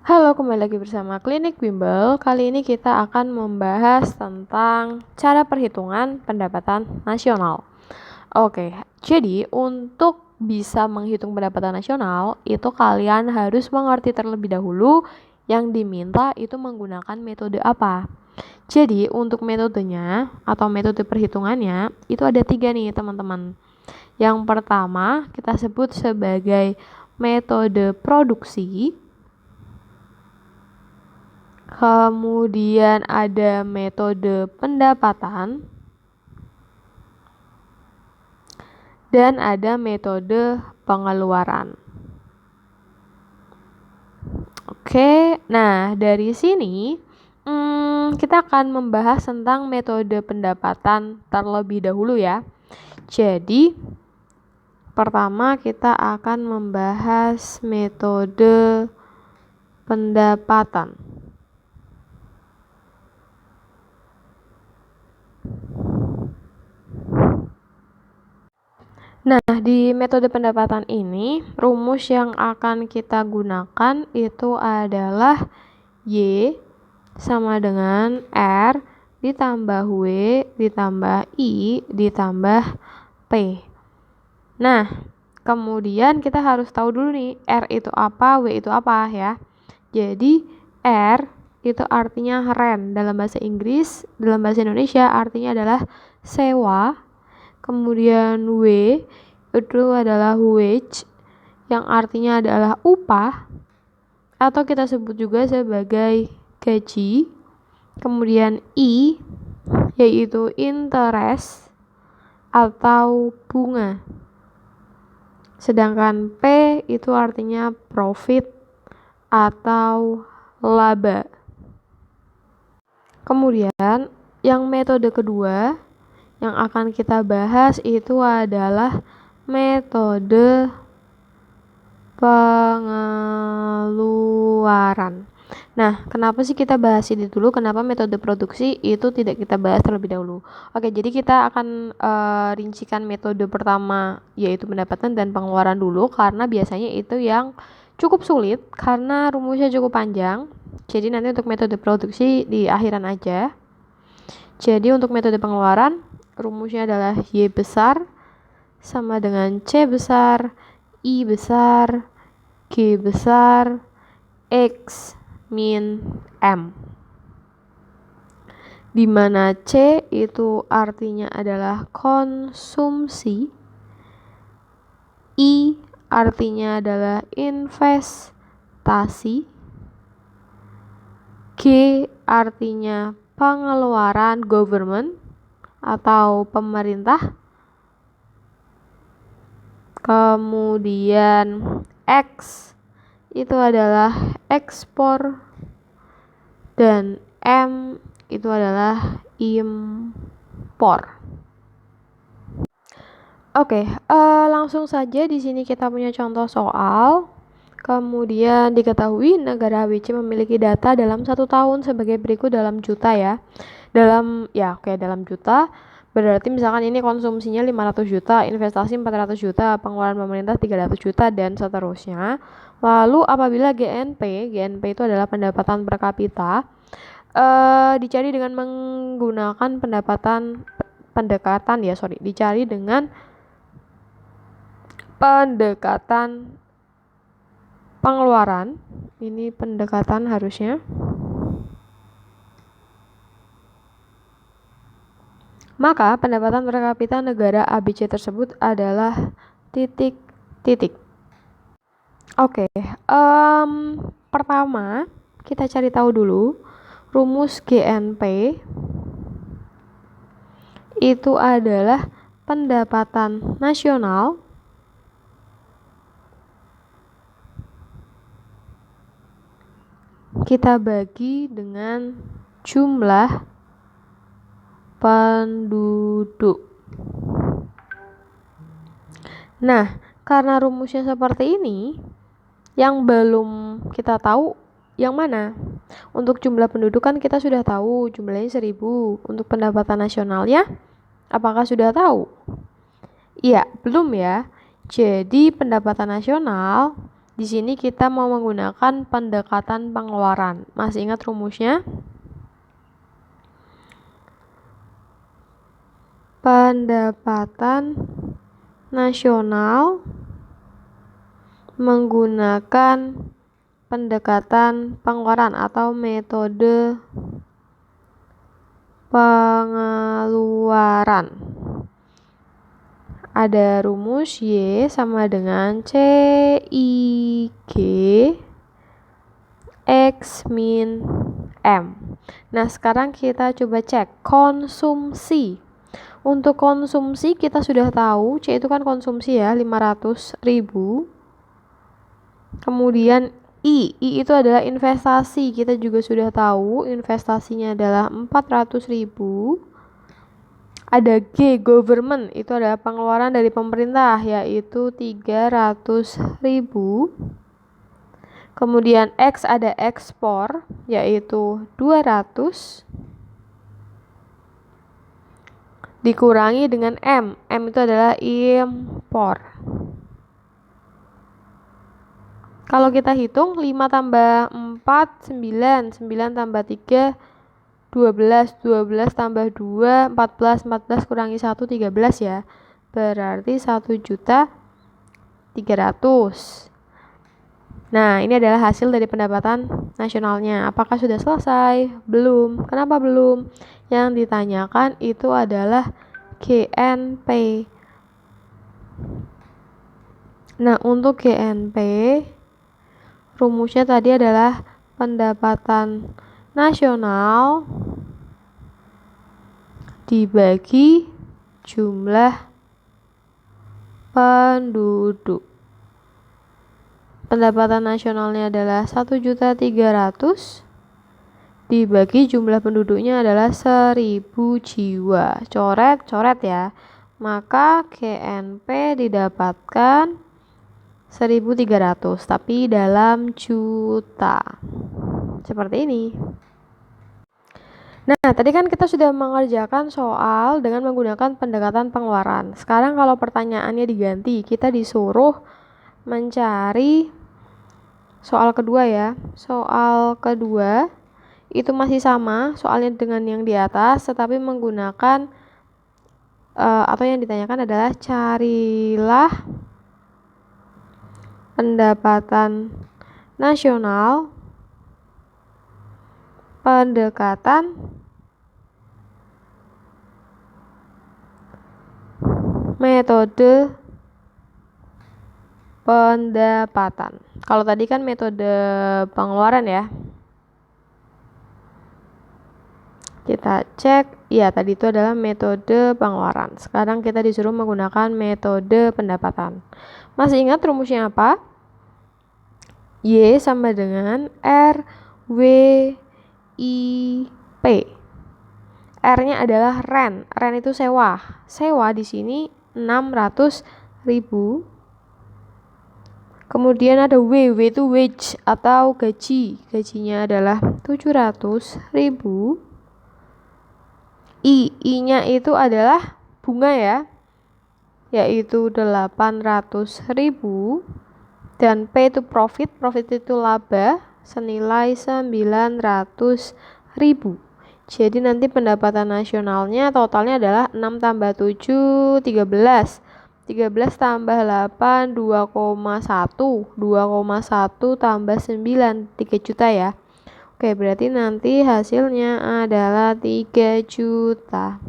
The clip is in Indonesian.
Halo, kembali lagi bersama Klinik Bimbel. Kali ini kita akan membahas tentang cara perhitungan pendapatan nasional. Oke, jadi untuk bisa menghitung pendapatan nasional, itu kalian harus mengerti terlebih dahulu yang diminta itu menggunakan metode apa. Jadi untuk metodenya atau metode perhitungannya itu ada 3 nih teman-teman. Yang pertama kita sebut sebagai metode produksi. Kemudian ada metode pendapatan dan ada metode pengeluaran. Oke, nah dari sini kita akan membahas tentang metode pendapatan terlebih dahulu ya. Jadi pertama kita akan membahas metode pendapatan. Nah, di metode pendapatan ini, rumus yang akan kita gunakan itu adalah Y sama dengan R ditambah W ditambah I ditambah P. Nah, kemudian kita harus tahu dulu nih, R itu apa, W itu apa ya. Jadi, R itu artinya rent dalam bahasa Inggris, dalam bahasa Indonesia artinya adalah sewa. Kemudian W itu adalah wage yang artinya adalah upah atau kita sebut juga sebagai gaji. Kemudian I yaitu interest atau bunga. Sedangkan P itu artinya profit atau laba. Kemudian yang metode kedua yang akan kita bahas itu adalah metode pengeluaran. Nah, kenapa sih kita bahas ini dulu? Kenapa metode produksi itu tidak kita bahas terlebih dahulu? Oke, jadi kita akan rincikan metode pertama yaitu pendapatan dan pengeluaran dulu karena biasanya itu yang cukup sulit karena rumusnya cukup panjang. Jadi nanti untuk metode produksi di akhiran aja. Jadi untuk metode pengeluaran rumusnya adalah Y besar sama dengan C besar, I besar, G besar, X min M. Di mana C itu artinya adalah konsumsi, I artinya adalah investasi, G artinya pengeluaran government atau pemerintah. Kemudian X itu adalah ekspor dan M itu adalah impor. Oke, langsung saja di sini kita punya contoh soal. Kemudian diketahui negara ABC memiliki data dalam 1 tahun sebagai berikut dalam juta ya. Dalam juta berarti misalkan ini konsumsinya 500 juta, investasi 400 juta, pengeluaran pemerintah 300 juta dan seterusnya. Lalu apabila GNP itu adalah pendapatan per kapita, dicari dengan menggunakan dicari dengan pendekatan pengeluaran. Ini pendekatan harusnya. Maka pendapatan per kapita negara ABC tersebut adalah titik. Oke, pertama kita cari tahu dulu rumus GNP itu adalah pendapatan nasional kita bagi dengan jumlah penduduk. Nah, karena rumusnya seperti ini, yang belum kita tahu yang mana? Untuk jumlah penduduk kan kita sudah tahu jumlahnya 1000. Untuk pendapatan nasionalnya, apakah sudah tahu? Iya, belum ya. Jadi pendapatan nasional Di sini kita mau menggunakan pendekatan pengeluaran. Masih ingat rumusnya? Pendapatan nasional menggunakan pendekatan pengeluaran atau metode pengeluaran. Ada rumus Y sama dengan CIG X min M. Nah, sekarang kita coba cek konsumsi. Untuk konsumsi kita sudah tahu C itu kan konsumsi ya, 500.000. Kemudian I itu adalah investasi. Kita juga sudah tahu investasinya adalah 400.000. Ada G, government, itu adalah pengeluaran dari pemerintah, yaitu 300.000. Kemudian X ada ekspor, yaitu 200. Dikurangi dengan M. M itu adalah impor. Kalau kita hitung 5 tambah 4, 9. 9 tambah 3, 12. 12 tambah 2, 14. 14 kurangi 1, 13 ya. Berarti 1.300.000. Nah, ini adalah hasil dari pendapatan nasionalnya. Apakah sudah selesai? Belum. Kenapa belum? Yang ditanyakan itu adalah GNP. Nah, untuk GNP, rumusnya tadi adalah pendapatan nasional dibagi jumlah penduduk. Pendapatan nasionalnya adalah 1.300.000 dibagi jumlah penduduknya adalah 1.000 jiwa. Coret ya. Maka GNP didapatkan 1.300, tapi dalam juta. Seperti ini. Nah, tadi kan kita sudah mengerjakan soal dengan menggunakan pendekatan pengeluaran. Sekarang kalau pertanyaannya diganti, kita disuruh mencari soal kedua ya. Soal kedua itu masih sama soalnya dengan yang di atas, tetapi menggunakan atau yang ditanyakan adalah carilah pendapatan nasional pendekatan metode pendapatan. Kalau tadi kan metode pengeluaran ya. Kita cek, ya tadi itu adalah metode pengeluaran. Sekarang kita disuruh menggunakan metode pendapatan. Masih ingat rumusnya apa? Y sama dengan R, W, I, P. R-nya adalah rent. Rent itu sewa. Sewa di sini 600.000. Kemudian ada W itu wage atau gaji. Gajinya adalah 700.000. I-nya itu adalah bunga ya, yaitu 800.000. Dan P itu profit itu laba senilai 900.000. Jadi nanti pendapatan nasionalnya totalnya adalah 6 tambah 7, 13. 13 tambah 8, 2,1. 2,1 tambah 9, 3 juta ya. Oke, berarti nanti hasilnya adalah 3 juta.